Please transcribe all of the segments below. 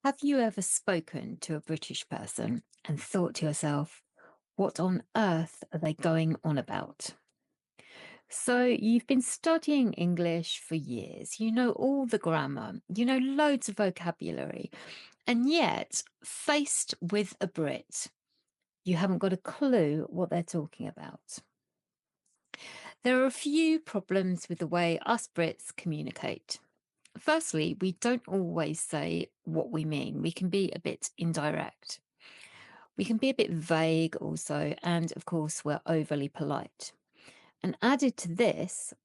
Have you ever spoken to a British person and thought to yourself, what on earth are they going on about? So, you've been studying English for years, you know all the grammar, you know loads of vocabulary, and yet, faced with a Brit, you haven't got a clue what they're talking about. There are a few problems with the way us Brits communicate. Firstly, we don't always say what we mean, we can be a bit indirect. We can be a bit vague also, and of course, we're overly polite. And added to this,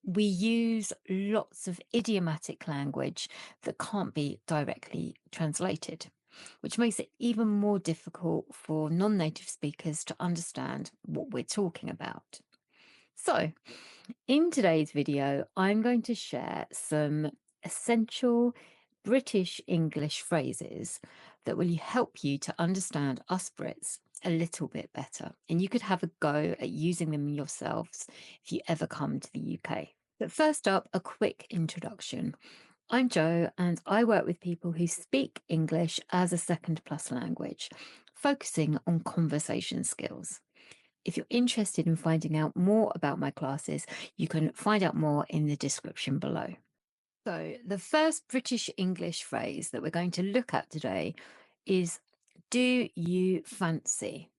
we use lots of idiomatic language that can't be directly translated, which makes it even more difficult for non native speakers to understand what we're talking about. So, in today's video, I'm going to share some essential British English phrases that will help you to understand us Brits a little bit better. And you could have a go at using them yourselves if you ever come to the UK. But first up, a quick introduction. I'm Jo, and I work with people who speak English as a second plus language, focusing on conversation skills. If you're interested in finding out more about my classes, you can find out more in the description below. So, the first British English phrase that we're going to look at today is do you fancy?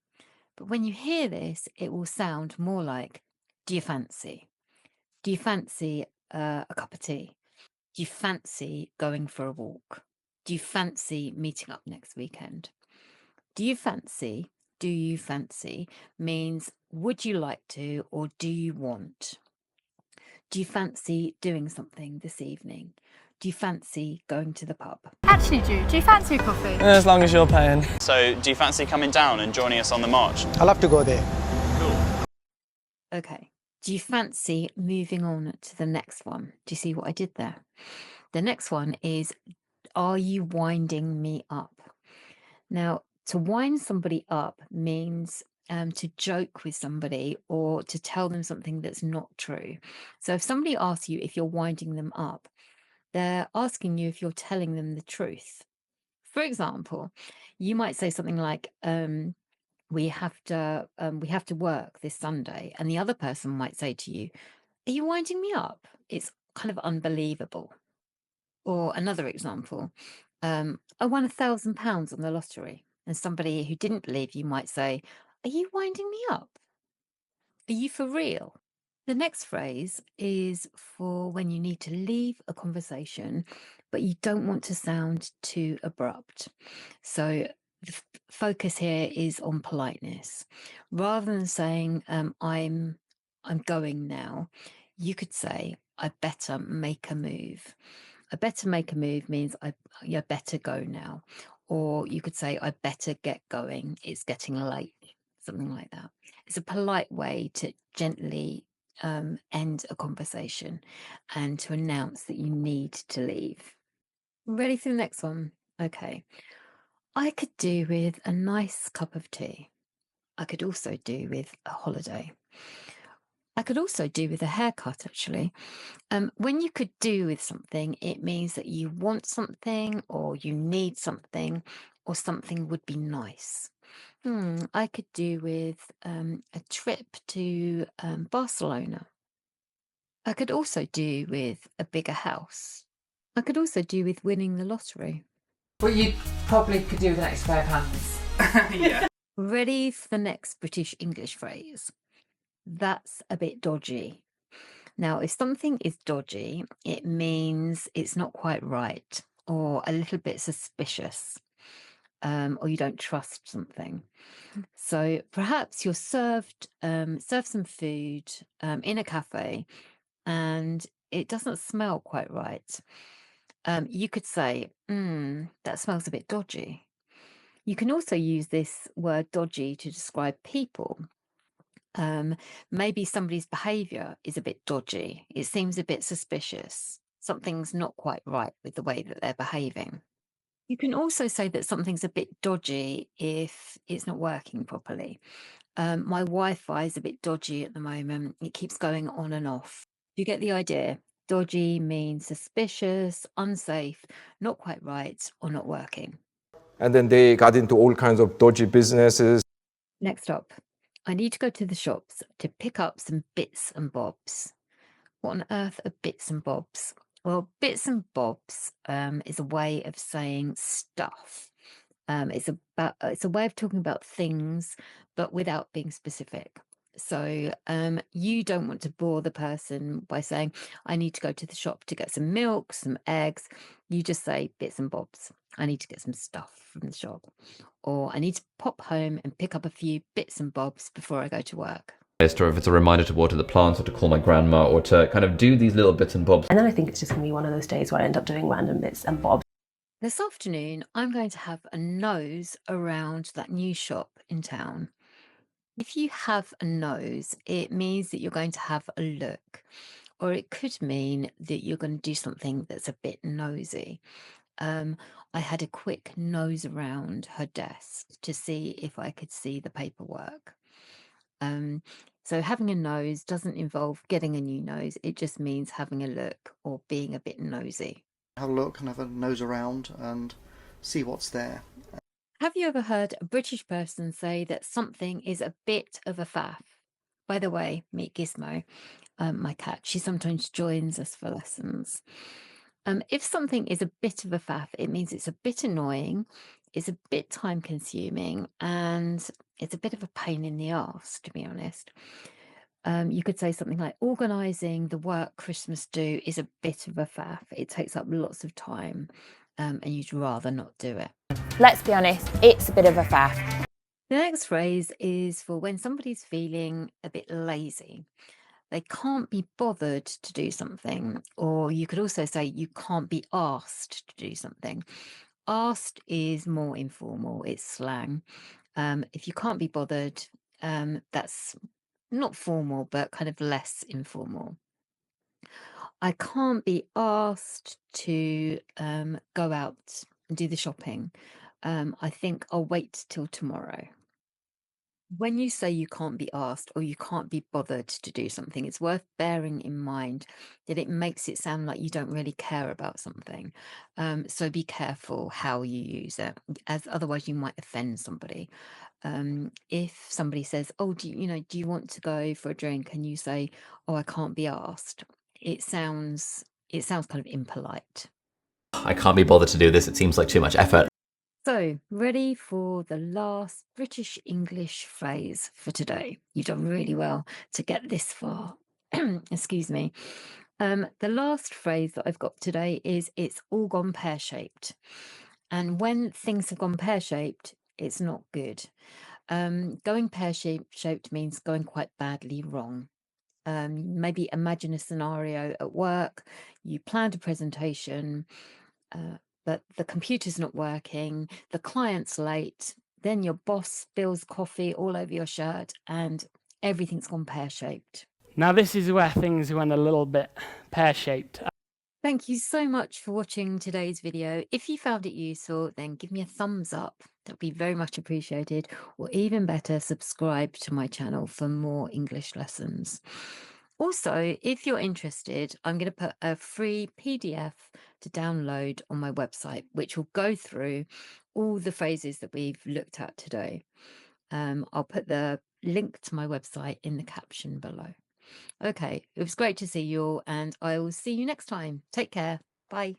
But when you hear this, it will sound more like do you fancy? Do you fancy a cup of tea? Do you fancy going for a walk? Do you fancy meeting up next weekend? Do you fancy, do you fancy means would you like to or do you want? Do you fancy doing something this evening? Do you fancy going to the pub? Actually, do you fancy a coffee? As long as you're paying. So, do you fancy coming down and joining us on the march? I'll have to go there. Okay. Do you fancy moving on to the next one? Do you see what I did there? The next one is, are you winding me up? Now, to wind somebody up means to joke with somebody or to tell them something that's not true. So if somebody asks you if you're winding them up, they're asking you if you're telling them the truth. For example, you might say something like, we have to work this Sunday, and the other person might say to you, are you winding me up? It's kind of unbelievable. Or another example, I won £1,000 on the lottery, and somebody who didn't believe you might say, are you winding me up? Are you for real? The next phrase is for when you need to leave a conversation, but you don't want to sound too abrupt. So the focus here is on politeness. Rather than saying, I'm going now, you could say, I better make a move. I better make a move means I better go now. Or you could say, I better get going. It's getting late. Something like that. It's a polite way to gently end a conversation and to announce that you need to leave. Ready for the next one? Okay. I could do with a nice cup of tea. I could also do with a holiday. I could also do with a haircut, actually. When you could do with something, it means that you want something or you need something or something would be nice. I could do with a trip to Barcelona. I could also do with a bigger house. I could also do with winning the lottery. But you probably could do with an extra pair of hands. Yeah. Ready for the next British English phrase? That's a bit dodgy. Now, if something is dodgy, it means it's not quite right or a little bit suspicious. Or you don't trust something. So perhaps you're served some food in a cafe and it doesn't smell quite right. You could say, that smells a bit dodgy. You can also use this word dodgy to describe people. Maybe somebody's behavior is a bit dodgy. It seems a bit suspicious. Something's not quite right with the way that they're behaving. You can also say that something's a bit dodgy if it's not working properly. My Wi-Fi is a bit dodgy at the moment. It keeps going on and off. You get the idea. Dodgy means suspicious, unsafe, not quite right, or not working. And then they got into all kinds of dodgy businesses. Next up, I need to go to the shops to pick up some bits and bobs. What on earth are bits and bobs? Well, bits and bobs is a way of saying stuff. It's a way of talking about things, but without being specific. So you don't want to bore the person by saying, I need to go to the shop to get some milk, some eggs. You just say bits and bobs. I need to get some stuff from the shop. Or I need to pop home and pick up a few bits and bobs before I go to work. Or if it's a reminder to water the plants or to call my grandma or to kind of do these little bits and bobs. And then I think it's just going to be one of those days where I end up doing random bits and bobs. This afternoon, I'm going to have a nose around that new shop in town. If you have a nose, it means that you're going to have a look, or it could mean that you're going to do something that's a bit nosy. I had a quick nose around her desk to see if I could see the paperwork. So having a nose doesn't involve getting a new nose. It just means having a look or being a bit nosy. Have a look and have a nose around and see what's there. Have you ever heard a British person say that something is a bit of a faff? By the way, meet Gizmo, my cat. She sometimes joins us for lessons. If something is a bit of a faff, it means it's a bit annoying, it's a bit time consuming, and it's a bit of a pain in the arse, to be honest. You could say something like, organising the work Christmas do is a bit of a faff. It takes up lots of time, and you'd rather not do it. Let's be honest, it's a bit of a faff. The next phrase is for when somebody's feeling a bit lazy. They can't be bothered to do something, or you could also say you can't be asked to do something. Asked is more informal, it's slang. If you can't be bothered, that's not formal, but kind of less informal. I can't be asked to go out and do the shopping. I think I'll wait till tomorrow. When you say you can't be asked or you can't be bothered to do something, it's worth bearing in mind that it makes it sound like you don't really care about something. So be careful how you use it, as otherwise you might offend somebody. If somebody says, "Oh, do you want to go for a drink?" and you say, "Oh, I can't be asked," it sounds kind of impolite. I can't be bothered to do this, it seems like too much effort. So, ready for the last British English phrase for today. You've done really well to get this far. Excuse me. The last phrase that I've got today is it's all gone pear-shaped. And when things have gone pear-shaped, it's not good. Going pear-shaped means going quite badly wrong. Maybe imagine a scenario at work. You planned a presentation, but the computer's not working, the client's late, then your boss spills coffee all over your shirt, and everything's gone pear-shaped. Now this is where things went a little bit pear-shaped. Thank you so much for watching today's video. If you found it useful, then give me a thumbs up. That would be very much appreciated. Or even better, subscribe to my channel for more English lessons. Also, if you're interested, I'm going to put a free PDF to download on my website, which will go through all the phrases that we've looked at today. I'll put the link to my website in the caption below. Okay, it was great to see you all, and I will see you next time. Take care. Bye.